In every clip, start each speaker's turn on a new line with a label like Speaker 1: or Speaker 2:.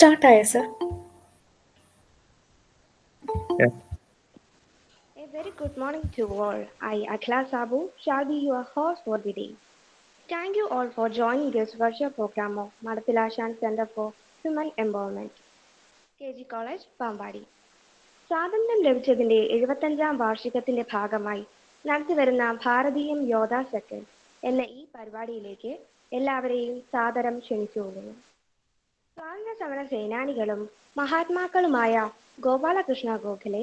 Speaker 1: Start, sir.
Speaker 2: Yeah.
Speaker 3: A very good morning to all. I, Akhila Sabu, shall be your host for the day. Thank you all for joining this virtual program of Madathilashan Center for Human Empowerment, KG College, Pampady. സ്വാതന്ത്ര്യം ലഭിച്ചതിന്റെ 75-ാം വാർഷികത്തിന്റെ ഭാഗമായി നടത്തിവരുന്ന ഭാരതീയം Yoddha second എന്ന ഈ പരിപാടിയിലേക്ക് എല്ലാവരെയും സാദരം ക്ഷണിച്ചുകൊള്ളുന്നു. സ്വാതന്ത്ര്യ സമര സേനാനികളും മഹാത്മാക്കളുമായ ഗോപാലകൃഷ്ണ ഗോഖലെ,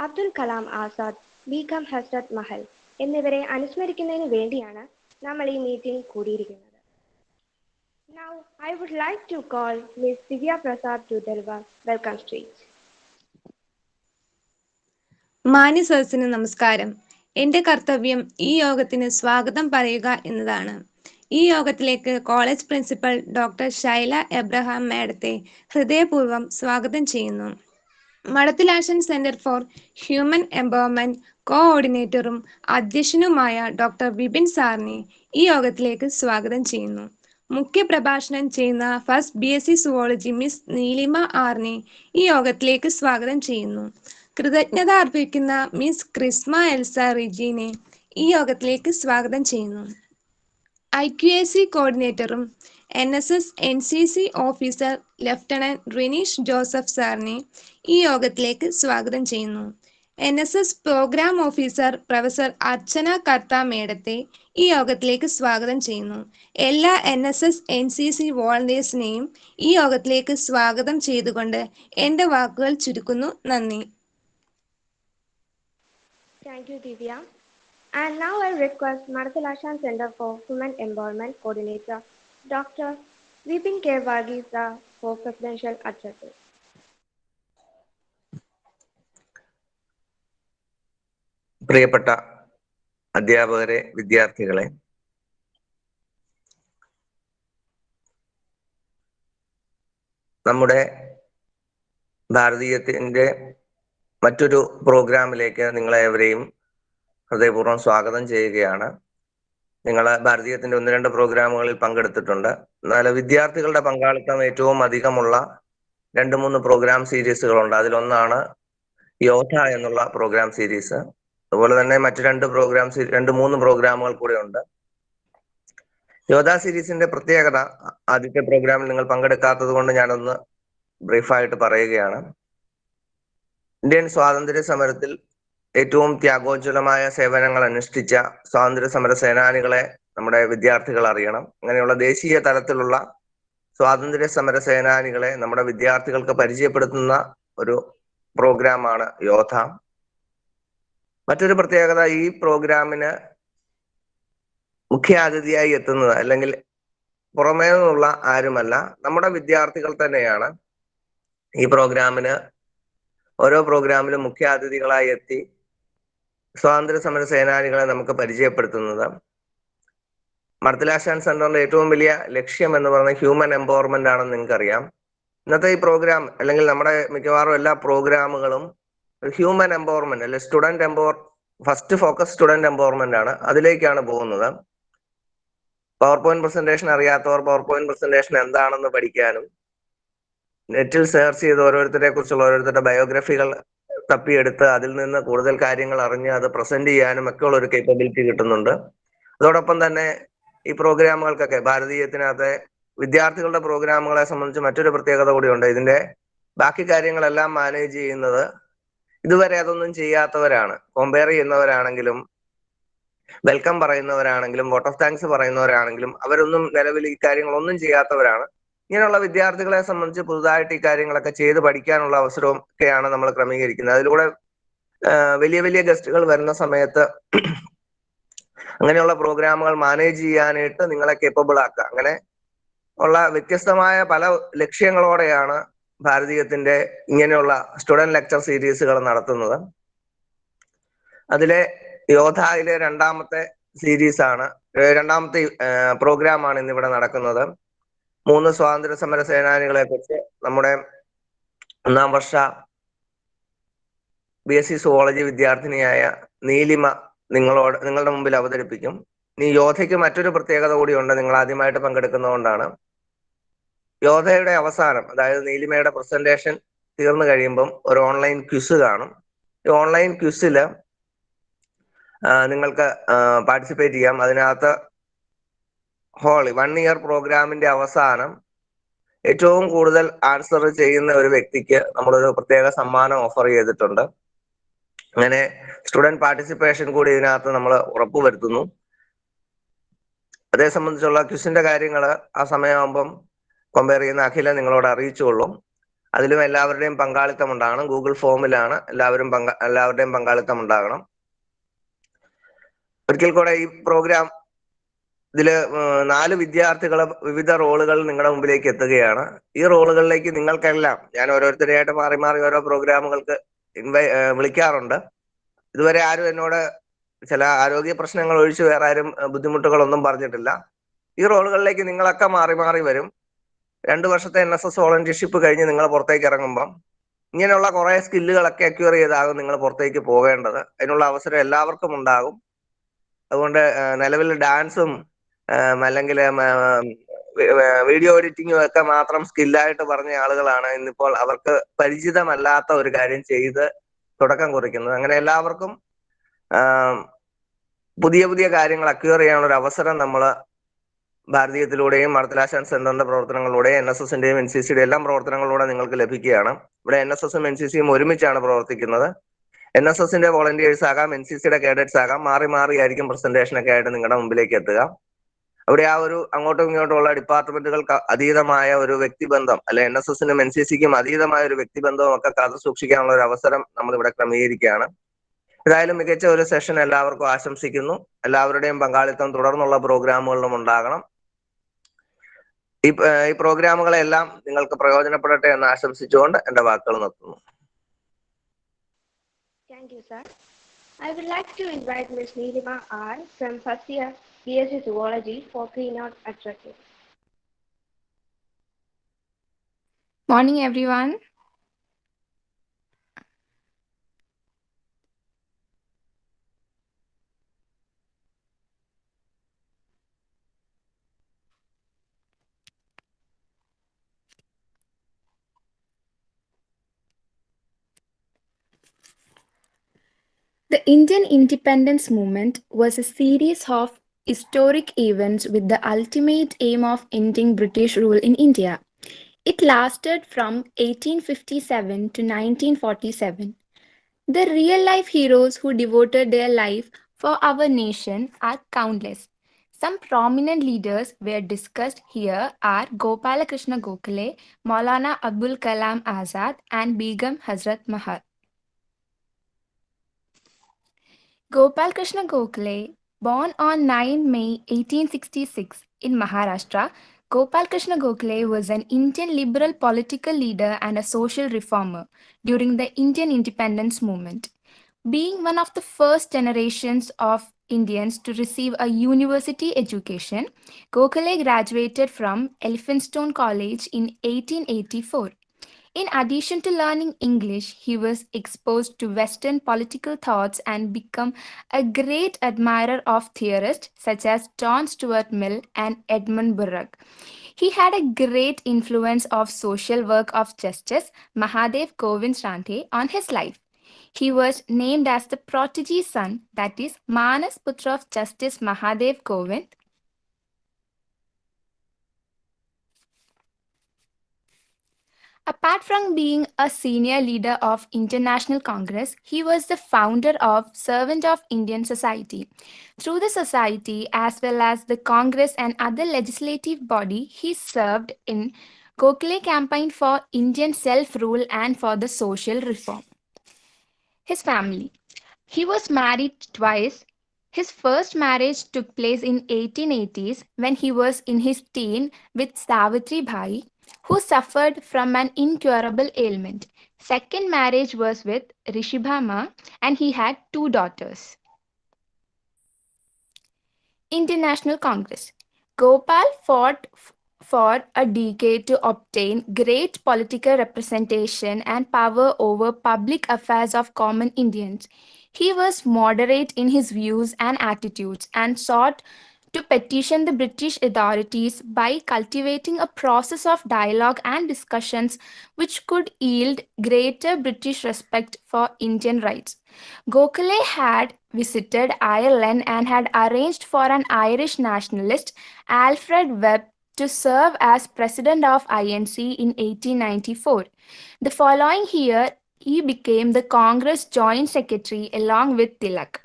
Speaker 3: അബ്ദുൽ കലാം ആസാദ്, ബീഗം ഹസ്രത്ത് മഹൽ എന്നിവരെ അനുസ്മരിക്കുന്നതിന് വേണ്ടിയാണ് നമ്മൾ ഈ meeting കൂടിയിരിക്കുന്നത്. Now, I would like to call Ms. Divya Prasad to deliver welcome speech.
Speaker 4: മാന്യ സദസ്സിന് നമസ്കാരം. എൻ്റെ കർത്തവ്യം ഈ യോഗത്തിന് സ്വാഗതം പറയുക എന്നതാണ്. ഈ യോഗത്തിലേക്ക് college principal doctor Shaila Abraham മാഡത്തെ ഹൃദയപൂർവ്വം സ്വാഗതം ചെയ്യുന്നു. മടത്തിലാശൻ സെന്റർ ഫോർ ഹ്യൂമൻ എംപവർമെന്റ് കോഓർഡിനേറ്ററും അധ്യക്ഷനുമായ ഡോക്ടർ വിപിൻ സാറിനെ ഈ യോഗത്തിലേക്ക് സ്വാഗതം ചെയ്യുന്നു. മുഖ്യ പ്രഭാഷണം ചെയ്യുന്ന ഫസ്റ്റ് BSc സുവോളജി മിസ് നീലിമ ആറിനെ ഈ യോഗത്തിലേക്ക് സ്വാഗതം ചെയ്യുന്നു. കൃതജ്ഞത അർപ്പിക്കുന്ന മിസ് ക്രിസ്മ എൽസ റിജീനെ ഈ യോഗത്തിലേക്ക് സ്വാഗതം ചെയ്യുന്നു. IQAC കോർഡിനേറ്ററും NSS NCC officer lieutenant Rineesh Joseph സാറിനെ ഈ യോഗത്തിലേക്ക് സ്വാഗതം ചെയ്യുന്നു. NSS പ്രോഗ്രാം ഓഫീസർ പ്രൊഫസർ അർച്ചന കർത്ത മേഡത്തെ ഈ യോഗത്തിലേക്ക് സ്വാഗതം ചെയ്യുന്നു. എല്ലാ NSS NCC വോളണ്ടിയേഴ്സിനെയും ഈ യോഗത്തിലേക്ക് സ്വാഗതം ചെയ്തുകൊണ്ട് എൻ്റെ വാക്കുകൾ ചുരുക്കുന്നു. നന്ദി.
Speaker 3: Thank you, Divya. And now I request Madathilashan Center for Human Empowerment Coordinator, Dr. Vipin K. Varghese for Presidential Addresses.
Speaker 2: പ്രിയപ്പെട്ട അധ്യാപകരെ, വിദ്യാർത്ഥികളെ, നമ്മുടെ ഭാരതീയത്തിന്റെ മറ്റൊരു പ്രോഗ്രാമിലേക്ക് നിങ്ങളെവരെയും ഹൃദയപൂർവ്വം സ്വാഗതം ചെയ്യുകയാണ്. നിങ്ങൾ ഭാരതീയത്തിന്റെ 1-2 പ്രോഗ്രാമുകളിൽ പങ്കെടുത്തിട്ടുണ്ട്. എന്നാൽ വിദ്യാർത്ഥികളുടെ പങ്കാളിത്തം ഏറ്റവും അധികമുള്ള 2-3 പ്രോഗ്രാം സീരീസുകളുണ്ട്. അതിലൊന്നാണ് യോധ എന്നുള്ള പ്രോഗ്രാം സീരീസ്. അതുപോലെ തന്നെ മറ്റു 2-3 പ്രോഗ്രാമുകൾ കൂടെ ഉണ്ട്. യോധ സീരീസിന്റെ പ്രത്യേകത, ആദ്യത്തെ പ്രോഗ്രാമിൽ നിങ്ങൾ പങ്കെടുക്കാത്തത് കൊണ്ട് ഞാനൊന്ന് ബ്രീഫായിട്ട് പറയുകയാണ്. ഇന്ത്യൻ സ്വാതന്ത്ര്യ സമരത്തിൽ ഏറ്റവും ത്യാഗോജ്വലമായ സേവനങ്ങൾ അനുഷ്ഠിച്ച സ്വാതന്ത്ര്യ സമര സേനാനികളെ നമ്മുടെ വിദ്യാർത്ഥികൾ അറിയണം. അങ്ങനെയുള്ള ദേശീയ തലത്തിലുള്ള സ്വാതന്ത്ര്യ സമര സേനാനികളെ നമ്മുടെ വിദ്യാർത്ഥികൾക്ക് പരിചയപ്പെടുത്തുന്ന ഒരു പ്രോഗ്രാമാണ് യോധ. മറ്റൊരു പ്രത്യേകത, ഈ പ്രോഗ്രാമിന് മുഖ്യാതിഥിയായി എത്തുന്നത് അല്ലെങ്കിൽ പുറമേ നിന്നുള്ള ആരുമല്ല, നമ്മുടെ വിദ്യാർത്ഥികൾ തന്നെയാണ് ഈ പ്രോഗ്രാമിന് ഓരോ പ്രോഗ്രാമിലും മുഖ്യാതിഥികളായി എത്തി സ്വാതന്ത്ര്യ സമര സേനാനികളെ നമുക്ക് പരിചയപ്പെടുത്തുന്നത്. മടത്തിലാശാൻ സെന്ററിന്റെ ഏറ്റവും വലിയ ലക്ഷ്യം എന്ന് പറയുന്നത് ഹ്യൂമൻ എംപവർമെന്റ് ആണെന്ന് നിങ്ങൾക്കറിയാം. ഇന്നത്തെ ഈ പ്രോഗ്രാം അല്ലെങ്കിൽ നമ്മുടെ മിക്കവാറും എല്ലാ പ്രോഗ്രാമുകളും ഹ്യൂമൻ എംപവർമെന്റ് അല്ലെങ്കിൽ ഫസ്റ്റ് ഫോക്കസ് സ്റ്റുഡന്റ് എംപവർമെന്റ് ആണ്. അതിലേക്കാണ് പോകുന്നത്. പവർ പോയിന്റ് പ്രസന്റേഷൻ അറിയാത്തവർ പവർ പോയിന്റ് പ്രസന്റേഷൻ എന്താണെന്ന് പഠിക്കാനും നെറ്റിൽ സെർച്ച് ചെയ്ത് ഓരോരുത്തരുടെ ബയോഗ്രഫികൾ തപ്പിയെടുത്ത് അതിൽ നിന്ന് കൂടുതൽ കാര്യങ്ങൾ അറിഞ്ഞ് അത് പ്രസന്റ് ചെയ്യാനും ഒക്കെ ഉള്ള ഒരു കേപ്പബിലിറ്റി കിട്ടുന്നുണ്ട്. അതോടൊപ്പം തന്നെ ഈ പ്രോഗ്രാമുകൾക്കൊക്കെ ഭാരതീയത്തിനകത്തെ വിദ്യാർത്ഥികളുടെ പ്രോഗ്രാമുകളെ സംബന്ധിച്ച് മറ്റൊരു പ്രത്യേകത കൂടിയുണ്ട്. ഇതിന്റെ ബാക്കി കാര്യങ്ങളെല്ലാം മാനേജ് ചെയ്യുന്നത് ഇതുവരെ അതൊന്നും ചെയ്യാത്തവരാണ്. കമ്പയർ ചെയ്യുന്നവരാണെങ്കിലും വെൽക്കം പറയുന്നവരാണെങ്കിലും വോട്ട് ഓഫ് താങ്ക്സ് പറയുന്നവരാണെങ്കിലും അവരൊന്നും നിലവിൽ ഈ കാര്യങ്ങളൊന്നും ചെയ്യാത്തവരാണ്. ഇങ്ങനെയുള്ള വിദ്യാർത്ഥികളെ സംബന്ധിച്ച് പുതുതായിട്ട് ഈ കാര്യങ്ങളൊക്കെ ചെയ്ത് പഠിക്കാനുള്ള അവസരവും ഒക്കെയാണ് നമ്മൾ ക്രമീകരിക്കുന്നത്. അതിലൂടെ വലിയ വലിയ ഗസ്റ്റുകൾ വരുന്ന സമയത്ത് അങ്ങനെയുള്ള പ്രോഗ്രാമുകൾ മാനേജ് ചെയ്യാനായിട്ട് നിങ്ങളെ കേപ്പബിൾ ആക്കുക. അങ്ങനെ ഉള്ള വ്യത്യസ്തമായ പല ലക്ഷ്യങ്ങളോടെയാണ് ഭാരതീയത്തിന്റെ ഇങ്ങനെയുള്ള സ്റ്റുഡന്റ് ലെക്ചർ സീരീസുകൾ നടത്തുന്നത്. അതിലെ യോധയിലെ രണ്ടാമത്തെ പ്രോഗ്രാമാണ് ഇന്നിവിടെ നടക്കുന്നത്. 3 സ്വാതന്ത്ര്യ സമര സേനാനികളെ കുറിച്ച് നമ്മുടെ 1-ാം വർഷ BSc സുവോളജി വിദ്യാർത്ഥിനിയായ നീലിമ നിങ്ങളുടെ മുമ്പിൽ അവതരിപ്പിക്കും. ഈ യോധയ്ക്ക് മറ്റൊരു പ്രത്യേകത കൂടിയുണ്ട്. നിങ്ങൾ ആദ്യമായിട്ട് പങ്കെടുക്കുന്നതുകൊണ്ടാണ്. യോധയുടെ അവസാനം, അതായത് നീലിമയുടെ പ്രസന്റേഷൻ തീർന്നു കഴിയുമ്പം ഒരു ഓൺലൈൻ ക്വിസ് കാണും. ഈ ഓൺലൈൻ ക്വിസിൽ നിങ്ങൾക്ക് പാർട്ടിസിപ്പേറ്റ് ചെയ്യാം. അതിനകത്ത് 1 ഇയർ പ്രോഗ്രാമിന്റെ അവസാനം ഏറ്റവും കൂടുതൽ ആൻസർ ചെയ്യുന്ന ഒരു വ്യക്തിക്ക് നമ്മളൊരു പ്രത്യേക സമ്മാനം ഓഫർ ചെയ്തിട്ടുണ്ട്. അങ്ങനെ സ്റ്റുഡന്റ് പാർട്ടിസിപ്പേഷൻ കൂടി ഇതിനകത്ത് നമ്മൾ ഉറപ്പുവരുത്തുന്നു. അതേ സംബന്ധിച്ചുള്ള ക്വിസിന്റെ കാര്യങ്ങൾ ആ സമയമാകുമ്പം കമ്പയർ ചെയ്യുന്ന അഖില നിങ്ങളോട് അറിയിച്ചുകൊള്ളും. അതിലും എല്ലാവരുടെയും പങ്കാളിത്തം ഉണ്ടാകണം. ഗൂഗിൾ ഫോമിലാണ് എല്ലാവരുടെയും പങ്കാളിത്തം ഉണ്ടാകണം. ഒരിക്കൽ കൂടെ ഈ പ്രോഗ്രാം ഇതില് 4 വിദ്യാർത്ഥികൾ വിവിധ റോളുകൾ നിങ്ങളുടെ മുമ്പിലേക്ക് എത്തുകയാണ്. ഈ റോളുകളിലേക്ക് നിങ്ങൾക്കെല്ലാം ഞാൻ ഓരോരുത്തരെയായിട്ട് മാറി മാറി ഓരോ പ്രോഗ്രാമുകൾക്ക് വിളിക്കാറുണ്ട്. ഇതുവരെ ആരും എന്നോട് ചില ആരോഗ്യ പ്രശ്നങ്ങൾ ഒഴിച്ച് വേറെ ആരും ബുദ്ധിമുട്ടുകളൊന്നും പറഞ്ഞിട്ടില്ല. ഈ റോളുകളിലേക്ക് നിങ്ങളൊക്കെ മാറി മാറി വരും. 2 വർഷത്തെ NSS വോളണ്ടിയർഷിപ്പ് കഴിഞ്ഞ് നിങ്ങൾ പുറത്തേക്ക് ഇറങ്ങുമ്പം ഇങ്ങനെയുള്ള കുറെ സ്കില്ലുകളൊക്കെ അക്വയർ ചെയ്താകും നിങ്ങൾ പുറത്തേക്ക് പോകേണ്ടത്. അതിനുള്ള അവസരം എല്ലാവർക്കും ഉണ്ടാകും. അതുകൊണ്ട് നിലവിൽ ഡാൻസും അല്ലെങ്കിൽ വീഡിയോ എഡിറ്റിങ്ങും ഒക്കെ മാത്രം സ്കില്ലായിട്ട് പറഞ്ഞ ആളുകളാണ് ഇന്നിപ്പോൾ അവർക്ക് പരിചിതമല്ലാത്ത ഒരു കാര്യം ചെയ്ത് തുടക്കം കുറിക്കുന്നത്. അങ്ങനെ എല്ലാവർക്കും പുതിയ പുതിയ കാര്യങ്ങൾ അക്വയർ ചെയ്യാനുള്ള ഒരു അവസരം നമ്മൾ ഭാരതീയത്തിലൂടെയും മർത്തലാശാൻ സെന്ററിന്റെ പ്രവർത്തനങ്ങളിലൂടെയും NSSന്റെയും NCCയുടെയും എല്ലാം പ്രവർത്തനങ്ങളിലൂടെ നിങ്ങൾക്ക് ലഭിക്കുകയാണ്. ഇവിടെ NSSും NCCയും ഒരുമിച്ചാണ് പ്രവർത്തിക്കുന്നത്. NSSന്റെ വോളണ്ടിയേഴ്സ് ആകാം, NCCയുടെ കേഡറ്റ്സ് ആകാം, മാറി മാറിയായിരിക്കും പ്രസന്റേഷനൊക്കെ ആയിട്ട് നിങ്ങളുടെ മുമ്പിലേക്ക് എത്തുക. അവിടെ ആ ഒരു അങ്ങോട്ടും ഇങ്ങോട്ടുമുള്ള ഡിപ്പാർട്ട്മെന്റുകൾക്ക് അതീതമായ ഒരു വ്യക്തിബന്ധം, അല്ലെ NSSനും NCCക്കും അതീതമായ ഒരു വ്യക്തിബന്ധവും ഒക്കെ കാത്തു സൂക്ഷിക്കാനുള്ള ഒരു അവസരം നമ്മൾ ഇവിടെ ക്രമീകരിക്കുകയാണ്. ഏതായാലും മികച്ച ഒരു സെഷൻ എല്ലാവർക്കും ആശംസിക്കുന്നു. എല്ലാവരുടെയും പങ്കാളിത്തം തുടർന്നുള്ള പ്രോഗ്രാമുകളിലും ഉണ്ടാകണം. ഈ പ്രോഗ്രാമുകളെല്ലാം നിങ്ങൾക്ക് പ്രയോജനപ്പെടട്ടെ എന്ന് ആശംസിച്ചുകൊണ്ട് എന്റെ വാക്കുകൾ നിർത്തുന്നു.
Speaker 3: Thank you, sir. I would like to invite Ms. Neelima R. from first year BSc Zoology for keynote addresses.
Speaker 1: Morning, everyone. The Indian independence movement was a series of historic events with the ultimate aim of ending British rule in India. It lasted from 1857 to 1947. The real-life heroes who devoted their life for our nation are countless. Some prominent leaders were discussed here are Gopalakrishna Gokhale, Maulana Abul Kalam Azad, and Begum Hazrat Mahal. Gopal Krishna Gokhale, born on 9 May 1866 in Maharashtra, Gopal Krishna Gokhale was an Indian liberal political leader and a social reformer during the Indian independence movement. Being one of the first generations of Indians to receive a university education, Gokhale graduated from Elphinstone College in 1884. In addition to learning English, he was exposed to Western political thoughts and became a great admirer of theorists such as John Stuart Mill and Edmund Burke. He had a great influence of social work of Justice Mahadev Govind Rante on his life. He was named as the protege son, that is, Manas Putra of Justice Mahadev Govind. Apart from being a senior leader of International Congress, he was the founder of Servant of Indian Society. Through the society as well as the Congress and other legislative body, he served in Gokhale campaign for Indian self-rule and for the social reform. His family. He was married twice. His first marriage took place in 1880s when he was in his teen with Savitri Bai, who suffered from an incurable ailment. Second marriage was with Rishibhama and he had 2 daughters. International Congress. Gopal fought for a decade to obtain great political representation and power over public affairs of common Indians. He was moderate in his views and attitudes and sought to petition the British authorities by cultivating a process of dialogue and discussions which could yield greater British respect for Indian rights. Gokhale had visited Ireland and had arranged for an Irish nationalist, Alfred Webb, to serve as president of INC in 1894. The following year, he became the Congress Joint Secretary along with Tilak.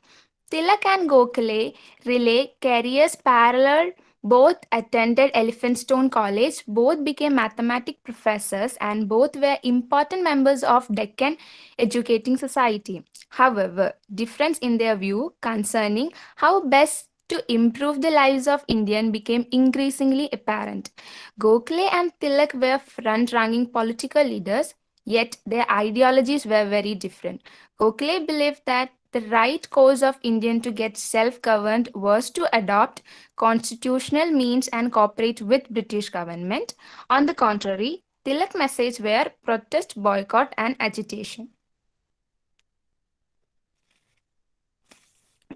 Speaker 1: Tilak and Gokhale relay careers parallel. Both attended Elphinstone College, both became mathematics professors, and both were important members of Deccan Educating Society. However, difference in their view concerning how best to improve the lives of Indians became increasingly apparent. Gokhale and Tilak were front-ranking political leaders, yet their ideologies were very different. Gokhale believed that the right course of India to get self-governed was to adopt constitutional means and cooperate with British government. On the contrary, Tilak's message were protest, boycott, and agitation.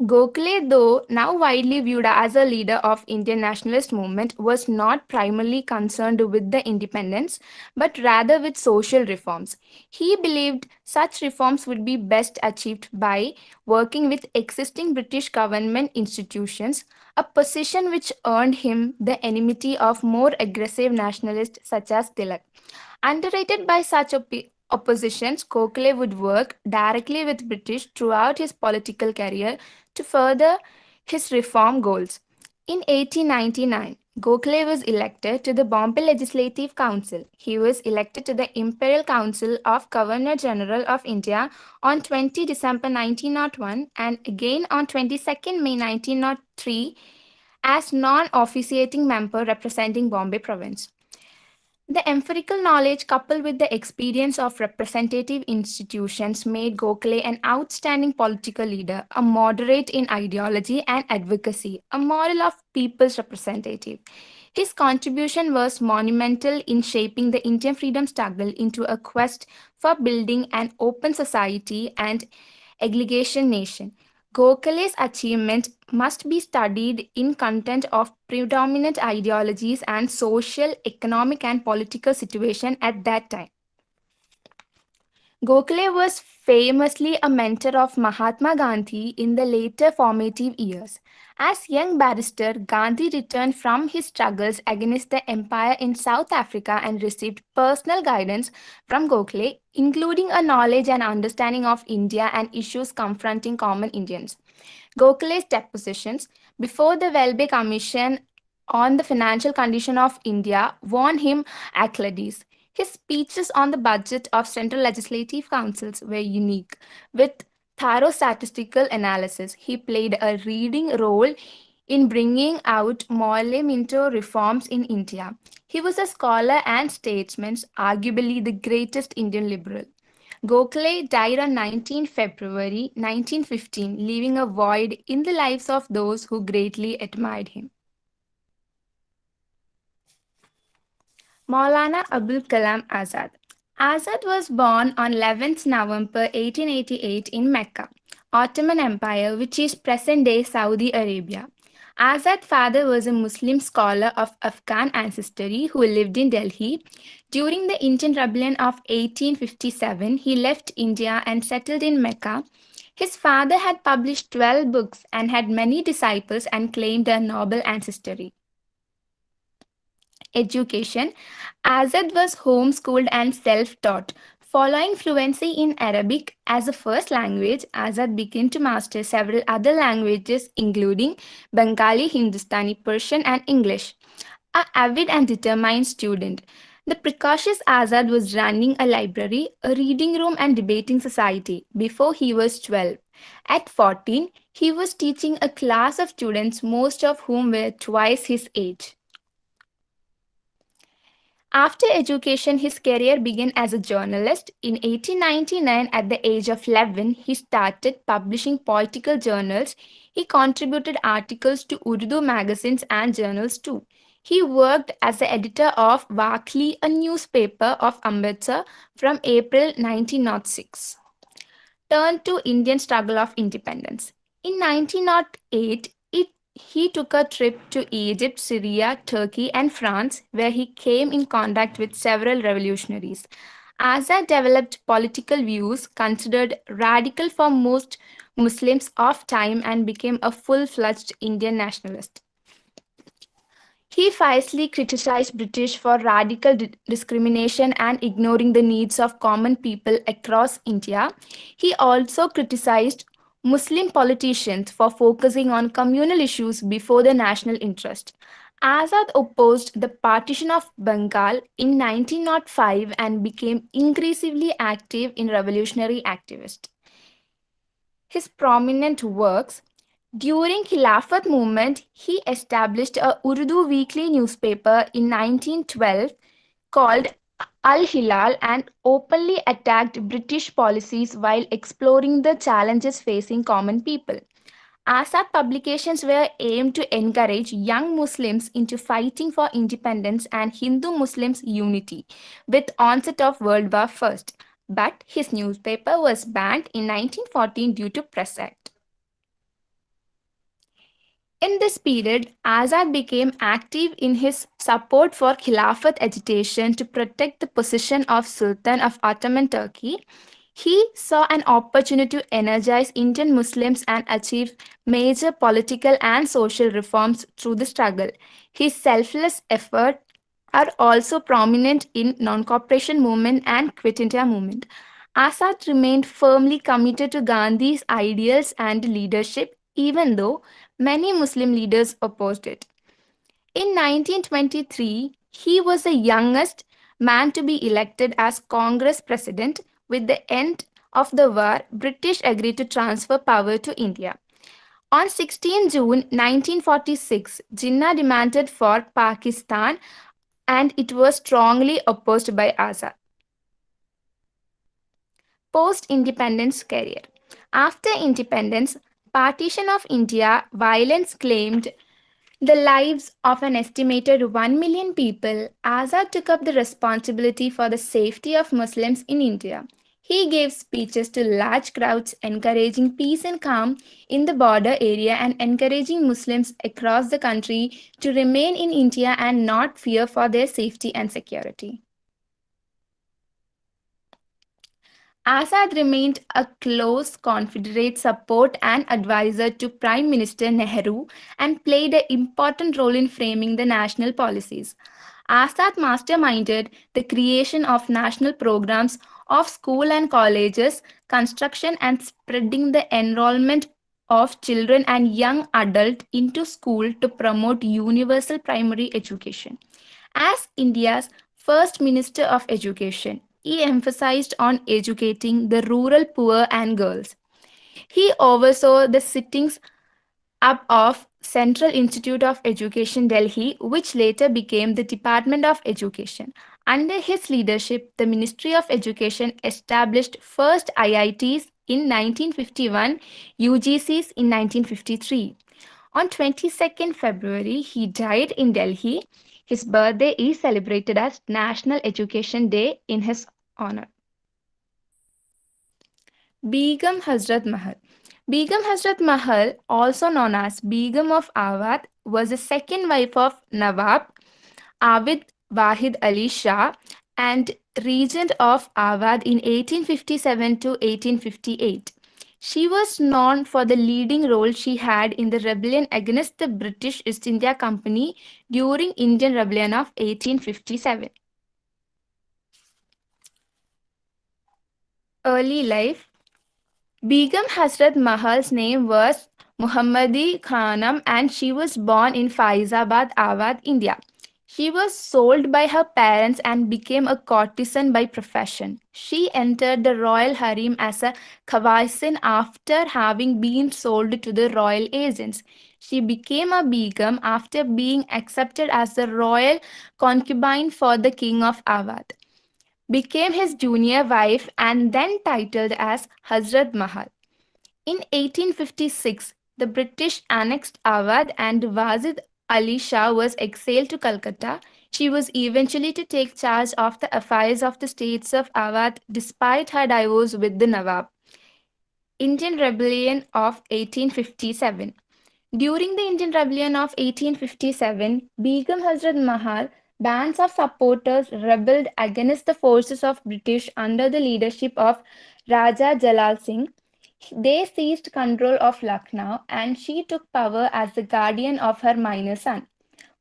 Speaker 1: Gokhale, though now widely viewed as a leader of Indian nationalist movement, was not primarily concerned with the independence, but rather with social reforms. He believed such reforms would be best achieved by working with existing British government institutions, a position which earned him the enmity of more aggressive nationalists such as Tilak. Underrated by such oppositions, Gokhale would work directly with British throughout his political career to further his reform goals. In 1899, Gokhale was elected to the Bombay Legislative Council. He was elected to the Imperial Council of Governor General of India on 20 December 1901 and again on 22nd May 1903 as non-officiating member representing Bombay Province. The empirical knowledge coupled with the experience of representative institutions made Gokhale an outstanding political leader, a moderate in ideology and advocacy, a model of people's representative. His contribution was monumental in shaping the Indian freedom struggle into a quest for building an open society and egalitarian nation. Gokhale's achievement must be studied in content of predominant ideologies and social, economic, and political situation at that time. Gokhale was famously a mentor of Mahatma Gandhi in the later formative years. As young barrister, Gandhi returned from his struggles against the empire in South Africa and received personal guidance from Gokhale, including a knowledge and understanding of India and issues confronting common Indians. Gokhale's depositions before the Welby Commission on the financial condition of India won him accolades. His speeches on the budget of central legislative councils were unique. With thorough statistical analysis, he played a leading role in bringing out monumental reforms in India. He was a scholar and statesman, arguably the greatest Indian liberal. Gokhale died on 19 February 1915, leaving a void in the lives of those who greatly admired him. Maulana Abul Kalam Azad. Azad was born on 11th November 1888 in Mecca, Ottoman Empire, which is present-day Saudi Arabia. Azad's father was a Muslim scholar of Afghan ancestry who lived in Delhi. During the Indian Rebellion of 1857, he left India and settled in Mecca. His father had published 12 books and had many disciples and claimed a noble ancestry. Education. Azad was homeschooled and self-taught. Following fluency in Arabic as a first language, Azad began to master several other languages including Bengali, Hindustani, Persian, and English. An avid and determined student, the precocious Azad was running a library, a reading room, and debating society before he was 12. At 14, he was teaching a class of students, most of whom were twice his age. After education, his career began as a journalist. In 1899, at the age of 11, he started publishing political journals. He contributed articles to Urdu magazines and journals too. He worked as the editor of Wakli, a newspaper of Amritsar from April 1906. Turn to Indian struggle of independence. In 1908, he took a trip to Egypt, Syria, Turkey, and France, where he came in contact with several revolutionaries. Azad developed political views considered radical for most Muslims of time and became a full-fledged Indian nationalist. He fiercely criticized British for radical discrimination and ignoring the needs of common people across India. He also criticized Muslim politicians for focusing on communal issues before the national interest. Azad opposed the partition of Bengal in 1905 and became increasingly active in revolutionary activism. His prominent works during Khilafat movement, he established a Urdu weekly newspaper in 1912 called Al-Hilal and openly attacked British policies while exploring the challenges facing common people. Azad publications were aimed to encourage young Muslims into fighting for independence and Hindu Muslims unity with onset of World War I. But his newspaper was banned in 1914 due to Press Act. In this period, Azad became active in his support for Khilafat agitation to protect the position of Sultan of Ottoman Turkey. He saw an opportunity to energize Indian Muslims and achieve major political and social reforms through the struggle. His selfless efforts are also prominent in non-cooperation movement and Quit India movement. Azad remained firmly committed to Gandhi's ideals and leadership, even though many Muslim leaders opposed it. In 1923, he was the youngest man to be elected as Congress president. With the end of the war, British agreed to transfer power to India. On 16 June 1946, Jinnah demanded for Pakistan and it was strongly opposed by Azad. Post-independence career. After independence, partition of India, violence claimed the lives of an estimated 1 million people. Azad took up the responsibility for the safety of Muslims in India. He gave speeches to large crowds encouraging peace and calm in the border area and encouraging Muslims across the country to remain in India and not fear for their safety and security. Azad remained a close Confederate support and advisor to Prime Minister Nehru and played an important role in framing the national policies. Azad masterminded the creation of national programs of school and colleges, construction and spreading the enrollment of children and young adults into school to promote universal primary education. As India's first Minister of Education, he emphasized on educating the rural poor and girls. He oversaw the sittings up of Central Institute of Education, Delhi, which later became the Department of Education. Under his leadership, the Ministry of Education established first IITs in 1951, UGCs in 1953. On 22nd February, he died in Delhi. His birthday is celebrated as National Education Day in his honor. Begum Hazrat Mahal. Begum Hazrat Mahal, also known as Begum of Awadh, was the second wife of Nawab Abid Wahid Ali Shah and regent of Awadh in 1857 to 1858. She was known for the leading role she had in the rebellion against the British East India Company during Indian Rebellion of 1857. Early life. Begum Hazrat Mahal's name was Muhammadi Khanam and she was born in Faizabad, Awadh, India. She was sold by her parents and became a courtesan by profession. She entered the royal harem as a khawaisin after having been sold to the royal agents. She became a begum after being accepted as the royal concubine for the king of Awadh, became his junior wife and then titled as Hazrat Mahal. In 1856, the British annexed Awadh and Wazid Ali Shah was exiled to Calcutta. She was eventually to take charge of the affairs of the states of Awadh despite her divorce with the Nawab. Indian Rebellion of 1857. During the Indian Rebellion of 1857, Begum Hazrat Mahal, bands of supporters rebelled against the forces of British under the leadership of Raja Jalal Singh. They seized control of Lucknow and she took power as the guardian of her minor son,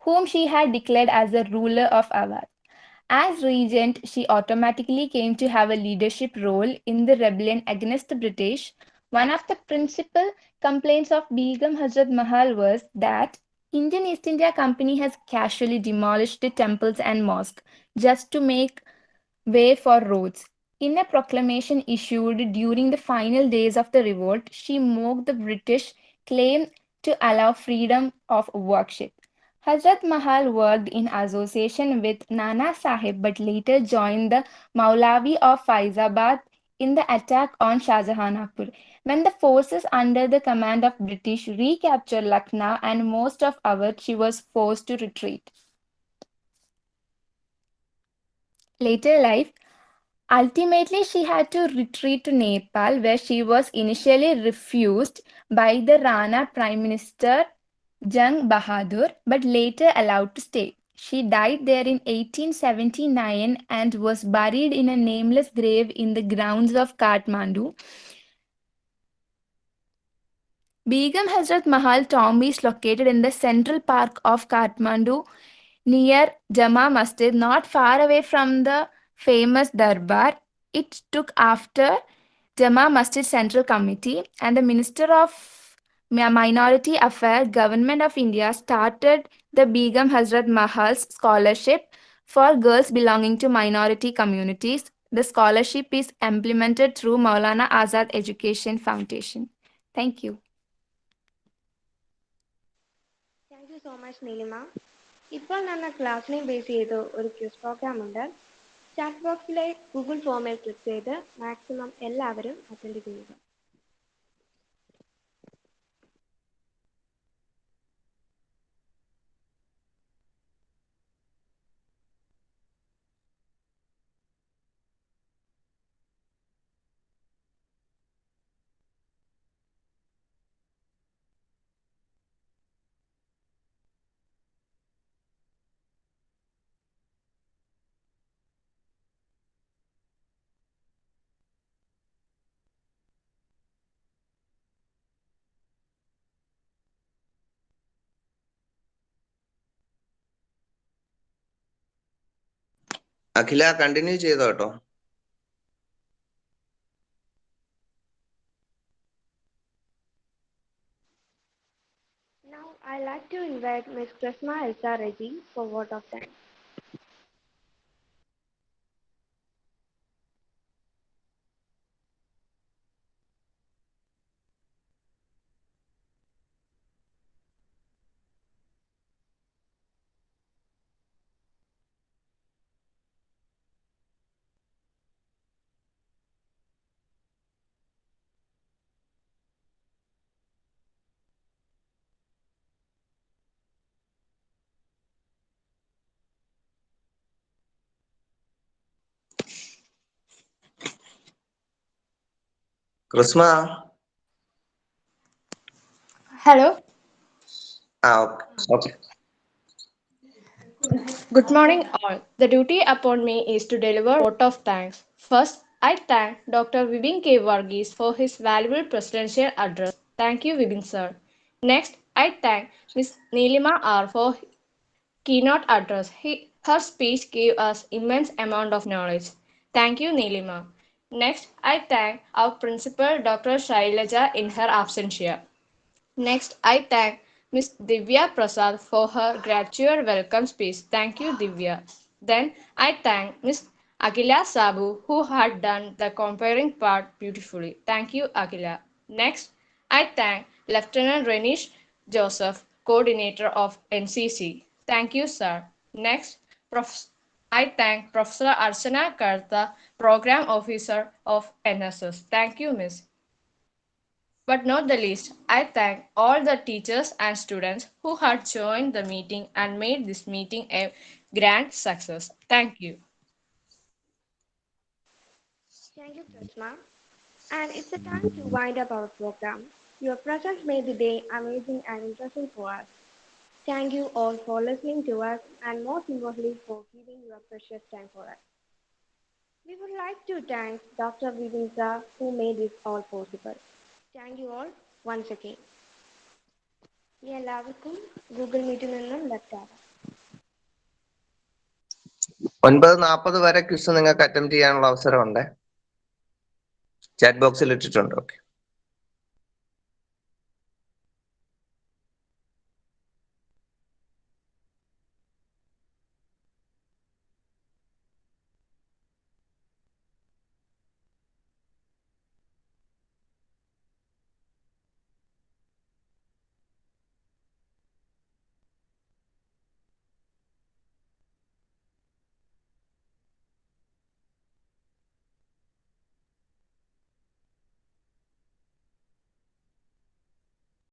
Speaker 1: whom she had declared as the ruler of Awadh. As regent, she automatically came to have a leadership role in the rebellion against the British. One of the principal complaints of Begum Hazrat Mahal was that Indian East India Company has casually demolished the temples and mosques just to make way for roads. In a proclamation issued during the final days of the revolt, she mocked the British claim to allow freedom of worship. Hazrat Mahal worked in association with Nana Sahib but later joined the Maulavi of Faizabad in the attack on Shahjahanpur. When the forces under the command of British recaptured Lucknow and most of Awadh, she was forced to retreat. Later life, ultimately, she had to retreat to Nepal, where she was initially refused by the Rana Prime Minister Jung Bahadur, but later allowed to stay. She died there in 1879 and was buried in a nameless grave in the grounds of Kathmandu. Begum Hazrat Mahal tomb is located in the central park of Kathmandu near Jama Masjid, not far away from the famous Darbar. It took after Jama Masjid Central Committee and the Minister of Minority Affairs, Government of India started the Begum Hazrat Mahal's scholarship for girls belonging to minority communities. The scholarship is implemented through Maulana Azad Education Foundation. Thank you.
Speaker 3: Thank you so much Neelima. ഇപ്പോൾ നമ്മൾ ക്ലാസ്സിനെ base ചെയ്ത് ഒരു quiz programme ഉണ്ട്. Chat ബോക്സിലെ Google ഫോമിൽ click ചെയ്ത് maximum എല്ലാവരും അറ്റൻഡ് ചെയ്യുക.
Speaker 2: അഖില കണ്ടിന്യൂ ചെയ്തോ കേട്ടോ.
Speaker 3: Now I'd like to invite Ms. Krisma Elsa Reggie for vote of thanks.
Speaker 2: Krishna.
Speaker 5: Hello,
Speaker 2: okay.
Speaker 5: good morning all. The duty upon me is to deliver a vote of thanks. First, I thank Dr. Vibin K. Varghese for his valuable presidential address. Thank you, Vibin sir. Next, I thank Ms. Neelima R for keynote address. Her speech gave us immense amount of knowledge. Thank you, Neelima. Next, I thank our principal, Dr. Shailaja, in her absentia. Next, I thank Ms. Divya Prasad for her graduate welcome speech. Thank you, Divya. Then I thank Ms. Akila Sabu who had done the comparing part beautifully. Thank you, Akila. Next, I thank Lieutenant Renish Joseph, coordinator of NCC. Thank you, sir. Next, I thank Professor Archana Karta, program officer of NSS. Thank you, Miss. But not the least, I thank all the teachers and students who had joined the meeting and made this meeting a grand success. Thank you.
Speaker 3: Thank you, Krisma. And it's the time to wind up our program. Your presence made the day amazing and interesting for us. Thank you all for listening to us and most importantly for giving your precious time for us. We would like to thank Dr. Vivinsa who made this all possible. Thank you all once again. എല്ലാവർക്കും Google മീറ്റിൽ നിന്നും left ആകാം.
Speaker 2: 9:40 വരെ quiz നിങ്ങൾക്ക് attempt ചെയ്യാനുള്ള അവസരമുണ്ട്. Chat ബോക്സിൽ ഇട്ടിട്ടുണ്ട്. ഓക്കെ.